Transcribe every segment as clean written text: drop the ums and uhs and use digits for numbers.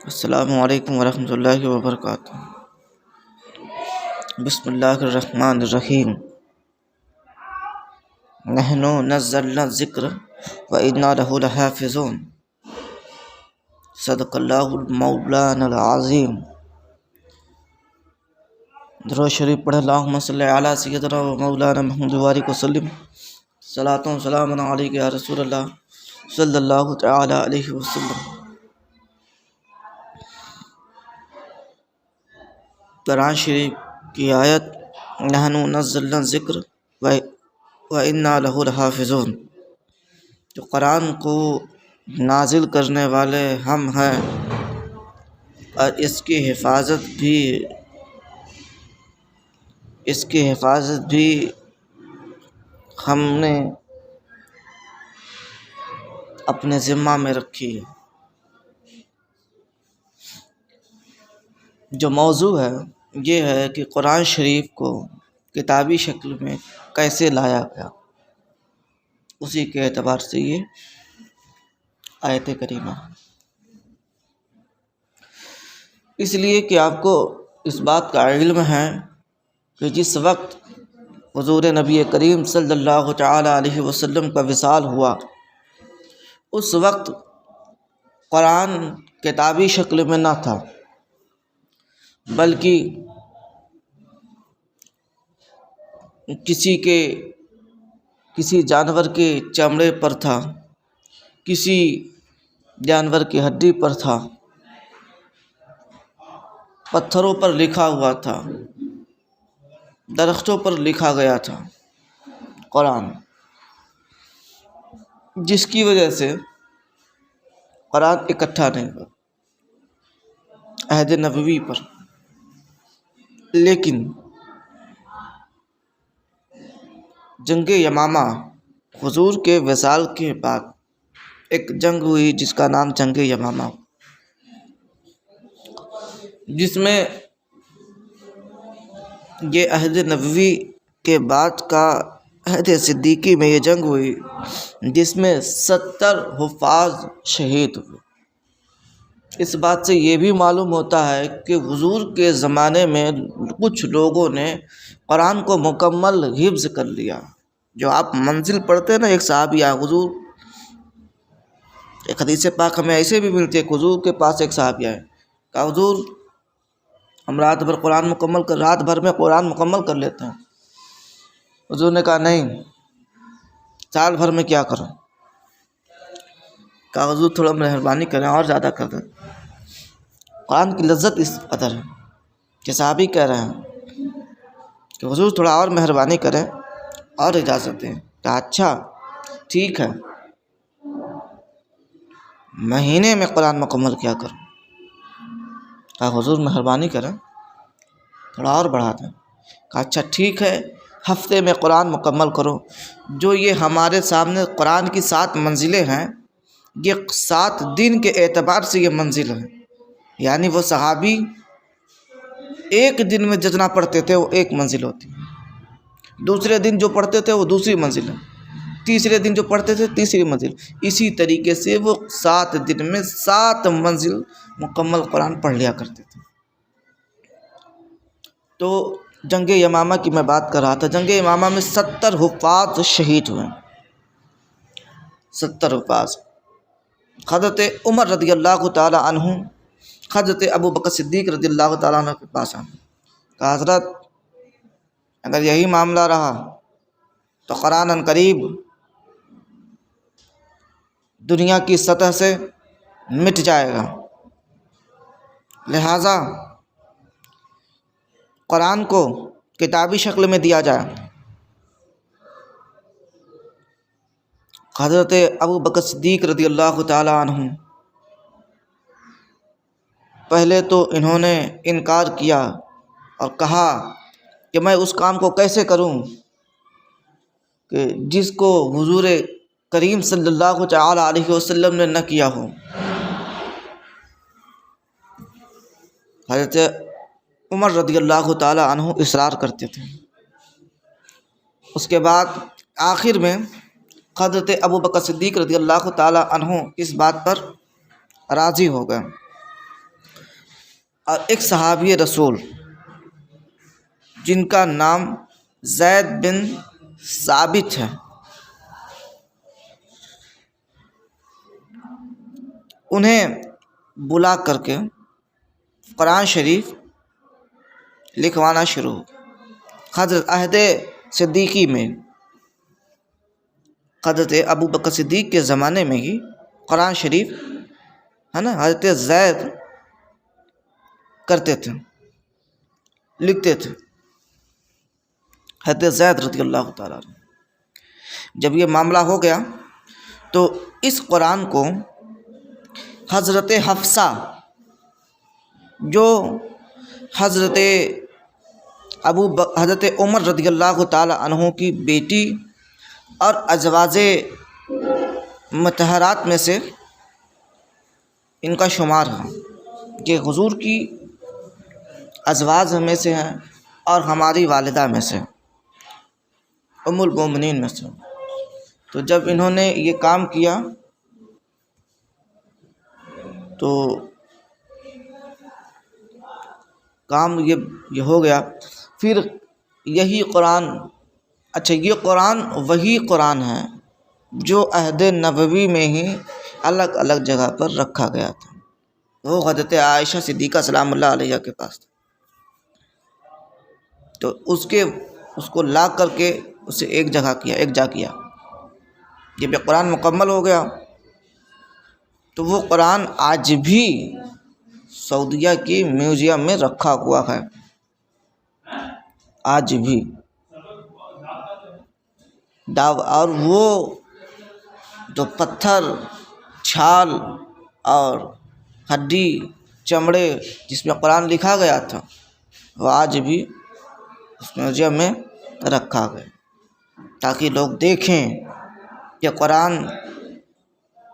السلام علیکم ورحمۃ اللہ وبرکاتہ۔ بسم اللہ الرحمن الرحیم۔ نحن نزلنا الذکر وإنا لہ لحافظون۔ صدق اللہ المولانا العظیم۔ درود شریف پڑھ اللہم صلی علی سیدنا و مولانا محمد وبارک وسلم۔ صلاۃ و سلام علیک یا رسول اللہ صلی اللہ تعالی علیہ وسلم۔ قرآن شریف کی آیت نحن نزلنا الذکر وإنا لہ لحافظون، جو قرآن کو نازل کرنے والے ہم ہیں اور اس کی حفاظت بھی ہم نے اپنے ذمہ میں رکھی ہے۔ جو موضوع ہے یہ ہے کہ قرآن شریف کو کتابی شکل میں کیسے لایا گیا، اسی کے اعتبار سے یہ آیت کریمہ، اس لیے کہ آپ کو اس بات کا علم ہے کہ جس وقت حضور نبی کریم صلی اللہ تعالی علیہ وسلم کا وصال ہوا، اس وقت قرآن کتابی شکل میں نہ تھا، بلکہ کسی جانور کے چمڑے پر تھا، کسی جانور کی ہڈی پر تھا، پتھروں پر لکھا ہوا تھا، درختوں پر لکھا گیا تھا قرآن، جس کی وجہ سے قرآن اکٹھا نہیں ہوا عہد نبوی پر۔ لیکن جنگ یمامہ، حضور کے وصال کے بعد ایک جنگ ہوئی جس کا نام جنگ یمامہ، جس میں یہ عہد نبوی کے بعد کا عہد صدیقی میں یہ جنگ ہوئی، جس میں 70 حفاظ شہید ہوئے۔ اس بات سے یہ بھی معلوم ہوتا ہے کہ حضور کے زمانے میں کچھ لوگوں نے قرآن کو مکمل حفظ کر لیا۔ جو آپ منزل پڑھتے ہیں نا، ایک صحابی آیا حضور، ایک حدیث پاک ہمیں ایسے بھی ملتی ہے کہ حضور کے پاس ایک صحابی آئے، کہا حضور ہم رات بھر میں قرآن مکمل کر لیتے ہیں۔ حضور نے کہا نہیں، سال بھر میں کیا کروں؟ کہا حضور تھوڑا مہربانی کریں اور زیادہ کر دیں۔ قرآن کی لذت اس قدر ہے کہ صحابی کہہ رہے ہیں کہ حضور تھوڑا اور مہربانی کریں اور اجازت دیں۔ کہا اچھا ٹھیک ہے، مہینے میں قرآن مکمل کیا کروں؟ کہا حضور مہربانی کریں تھوڑا اور بڑھا دیں۔ کہا اچھا ٹھیک ہے، ہفتے میں قرآن مکمل کرو۔ جو یہ ہمارے سامنے قرآن کی 7 منزلیں ہیں، یہ 7 دن کے اعتبار سے یہ منزل ہے، یعنی وہ صحابی ایک دن میں جتنا پڑھتے تھے وہ ایک منزل ہوتی، دوسرے دن جو پڑھتے تھے وہ دوسری منزل ہے، تیسرے دن جو پڑھتے تھے تیسری منزل، اسی طریقے سے وہ 7 دن میں 7 منزل مکمل قرآن پڑھ لیا کرتے تھے۔ تو جنگ یمامہ کی میں بات کر رہا تھا، جنگ یمامہ میں 70 حفاظ شہید ہوئے، 70 حفاظ۔ حضرت عمر رضی اللہ تعالی عنہ حضرت ابو بکر صدیق رضی اللہ تعالیٰ عنہ کے پاس آئے، کہا حضرت اگر یہی معاملہ رہا تو قرآن قریب دنیا کی سطح سے مٹ جائے گا، لہٰذا قرآن کو کتابی شکل میں دیا جائے۔ حضرت ابو بکر صدیق رضی اللہ تعالیٰ عنہ پہلے تو انہوں نے انکار کیا اور کہا کہ میں اس کام کو کیسے کروں کہ جس کو حضور کریم صلی اللہ تعالی علیہ وسلم نے نہ کیا ہو۔ حضرت عمر رضی اللہ تعالی عنہ اصرار کرتے تھے۔ اس کے بعد آخر میں حضرت ابو بکر صدیق رضی اللہ تعالی عنہ اس بات پر راضی ہو گئے اور ایک صحابی رسول جن کا نام زید بن ثابت ہے، انہیں بلا کر کے قرآن شریف لکھوانا شروع ہو۔ حضرت عہد صدیقی میں، حضرت ابو بکر صدیق کے زمانے میں ہی قرآن شریف ہے نا حضرت زید کرتے تھے، لکھتے تھے، حضرت زید رضی اللہ تعالیٰ عنہ۔ جب یہ معاملہ ہو گیا تو اس قرآن کو حضرت حفصہ جو حضرت عمر رضی اللہ تعالیٰ عنہ کی بیٹی اور ازواج مطہرات میں سے ان کا شمار ہے، کہ حضور کی ازواج میں سے ہیں اور ہماری والدہ میں سے، ام المومنین میں سے۔ تو جب انہوں نے یہ کام کیا تو کام یہ ہو گیا، پھر یہی قرآن، اچھا یہ قرآن وہی قرآن ہے جو عہد نبوی میں ہی الگ الگ جگہ پر رکھا گیا تھا، وہ حضرت عائشہ صدیقہ سلام اللہ علیہا کے پاس تھا۔ تو اس کو لا کر کے اسے ایک جا کیا، جب یہ قرآن مکمل ہو گیا تو وہ قرآن آج بھی سعودیہ کی میوزیم میں رکھا ہوا ہے، آج بھی۔ اور وہ جو پتھر، چھال اور ہڈی، چمڑے جس میں قرآن لکھا گیا تھا، وہ آج بھی اس میوزیم میں رکھا گیا، تاکہ لوگ دیکھیں کہ قرآن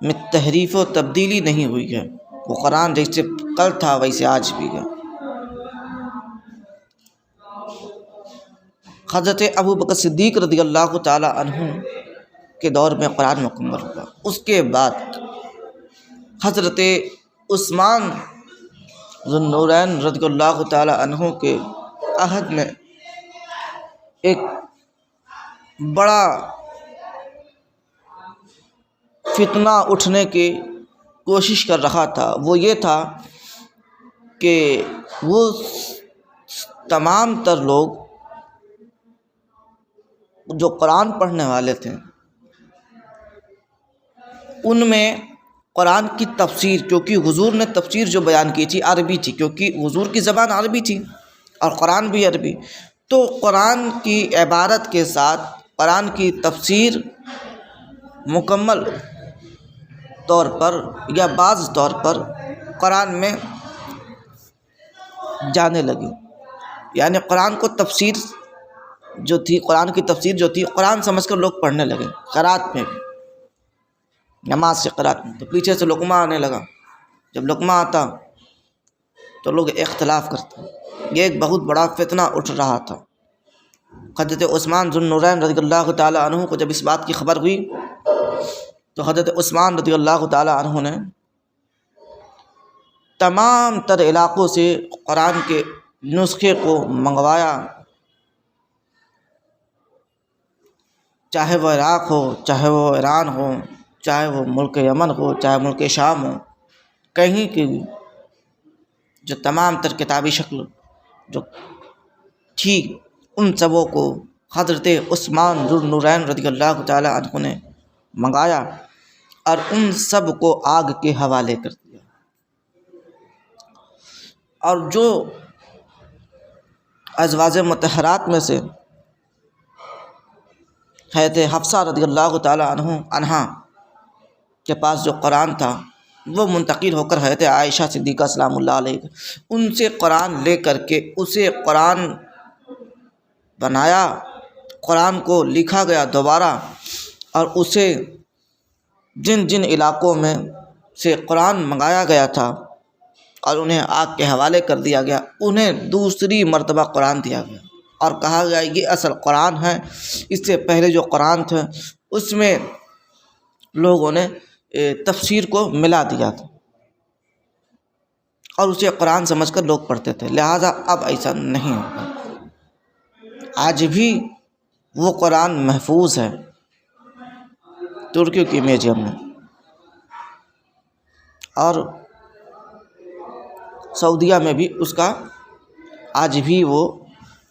میں تحریف و تبدیلی نہیں ہوئی ہے، وہ قرآن جیسے کل تھا ویسے آج بھی ہے۔ حضرت ابو بکر صدیق رضی اللہ تعالیٰ عنہ کے دور میں قرآن مکمل ہوا۔ اس کے بعد حضرت عثمان ذو النورین رضی اللہ تعالیٰ عنہ کے عہد میں ایک بڑا فتنہ اٹھنے کی کوشش کر رہا تھا، وہ یہ تھا کہ وہ تمام تر لوگ جو قرآن پڑھنے والے تھے ان میں قرآن کی تفسیر، کیونکہ حضور نے تفسیر جو بیان کی تھی عربی تھی، کیونکہ حضور کی زبان عربی تھی اور قرآن بھی عربی، تو قرآن کی عبارت کے ساتھ قرآن کی تفسیر مکمل طور پر یا بعض طور پر قرآن میں جانے لگی، یعنی قرآن کو تفسیر جو تھی، قرآن کی تفسیر جو تھی، قرآن سمجھ کر لوگ پڑھنے لگے، قرات میں بھی، نماز سے قرات میں۔ تو پیچھے سے لقمہ آنے لگا، جب لقمہ آتا تو لوگ اختلاف کرتے، یہ ایک بہت بڑا فتنہ اٹھ رہا تھا۔ حضرت عثمان ذو النورین رضی اللہ تعالیٰ عنہ کو جب اس بات کی خبر ہوئی تو حضرت عثمان رضی اللہ تعالیٰ عنہ نے تمام تر علاقوں سے قرآن کے نسخے کو منگوایا، چاہے وہ عراق ہو، چاہے وہ ایران ہو، چاہے وہ ملک یمن ہو، چاہے ملک شام ہو، کہیں کی بھی جو تمام تر کتابی شکل جو تھی ان سبوں کو حضرت عثمان ذو النورین رضی اللہ تعالیٰ عنہ نے منگایا اور ان سب کو آگ کے حوالے کر دیا۔ اور جو ازواج مطہرات میں سے حضرت حفصہ رضی اللہ تعالیٰ عنہا کے پاس جو قرآن تھا وہ منتقل ہو کر حضرت عائشہ صدیقہ سلام اللہ علیہ ان سے قرآن لے کر کے اسے قرآن بنایا، قرآن کو لکھا گیا دوبارہ، اور اسے جن جن علاقوں میں سے قرآن منگایا گیا تھا اور انہیں آگ کے حوالے کر دیا گیا، انہیں دوسری مرتبہ قرآن دیا گیا اور کہا گیا یہ اصل قرآن ہے۔ اس سے پہلے جو قرآن تھے اس میں لوگوں نے تفسیر کو ملا دیا تھا، اور اسے قرآن سمجھ کر لوگ پڑھتے تھے، لہٰذا اب ایسا نہیں ہوگا۔ آج بھی وہ قرآن محفوظ ہے ترکیوں کی میوزیم میں، اور سعودیہ میں بھی اس کا آج بھی وہ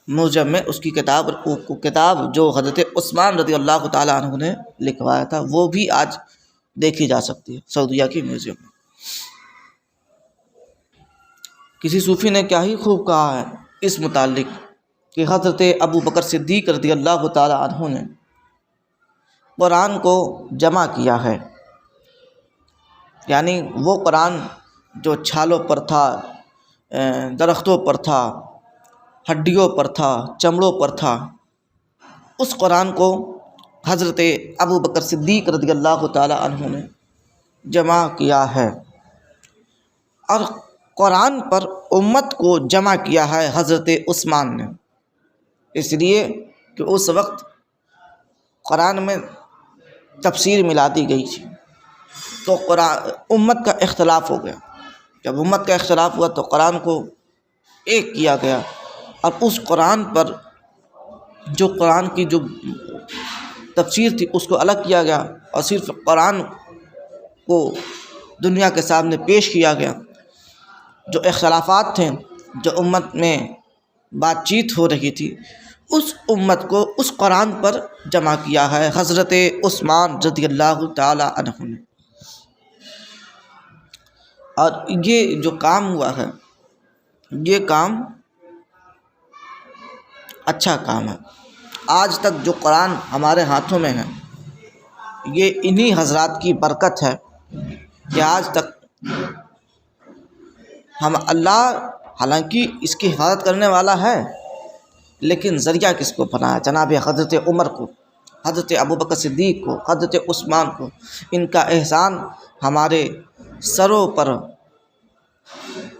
میوزیم میں اس کی کتاب جو حضرت عثمان رضی اللہ تعالیٰ عنہ نے لکھوایا تھا وہ بھی آج دیکھی جا سکتی ہے سعودیہ کی میوزیم میں۔ کسی صوفی نے کیا ہی خوب کہا ہے اس متعلق کہ حضرت ابو بکر صدیق رضی اللہ تعالیٰ عنہ نے قرآن کو جمع کیا ہے، یعنی وہ قرآن جو چھالوں پر تھا، درختوں پر تھا، ہڈیوں پر تھا، چمڑوں پر تھا، اس قرآن کو حضرت ابو بکر صدیق رضی اللہ تعالیٰ عنہ نے جمع کیا ہے، اور قرآن پر امت کو جمع کیا ہے حضرت عثمان نے، اس لیے کہ اس وقت قرآن میں تفسیر ملا دی گئی تھی، تو امت کا اختلاف ہو گیا۔ جب امت کا اختلاف ہوا تو قرآن کو ایک کیا گیا، اور اس قرآن پر جو قرآن کی جو تفسیر تھی اس کو الگ کیا گیا، اور صرف قرآن کو دنیا کے سامنے پیش کیا گیا۔ جو اختلافات تھے، جو امت میں بات چیت ہو رہی تھی، اس امت کو اس قرآن پر جمع کیا ہے حضرت عثمان رضی اللہ تعالیٰ عنہ نے۔ اور یہ جو کام ہوا ہے، یہ کام اچھا کام ہے۔ آج تک جو قرآن ہمارے ہاتھوں میں ہے، یہ انہی حضرات کی برکت ہے کہ آج تک ہم اللہ حالانکہ اس کی حفاظت کرنے والا ہے، لیکن ذریعہ کس کو بنایا؟ جناب حضرت عمر کو، حضرت ابوبکر صدیق کو، حضرت عثمان کو۔ ان کا احسان ہمارے سروں پر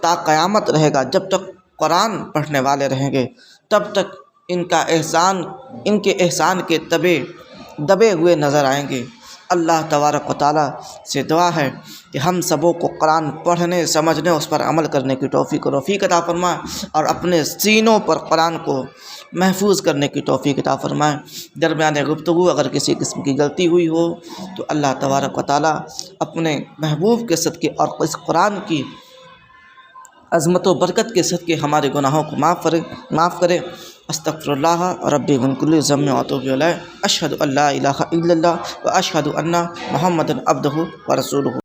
تا قیامت رہے گا۔ جب تک قرآن پڑھنے والے رہیں گے تب تک ان کا احسان، ان کے احسان کے دبے ہوئے نظر آئیں گے۔ اللہ تبارک و تعالیٰ سے دعا ہے کہ ہم سبوں کو قرآن پڑھنے، سمجھنے، اس پر عمل کرنے کی توفیق عطا فرمائے، اور اپنے سینوں پر قرآن کو محفوظ کرنے کی توفیق عطا فرمائے۔ درمیان گفتگو اگر کسی قسم کی غلطی ہوئی ہو تو اللہ تبارک و تعالیٰ اپنے محبوب کے صدقے اور اس قرآن کی عظمت و برکت کے صدقے ہمارے گناہوں کو معاف کرے۔ استغفر اللہ ربی من کل ذنب واتوب الیہ، اشہد ان لا الہ الا اللہ واشہد ان محمدا عبدہ ورسولہ۔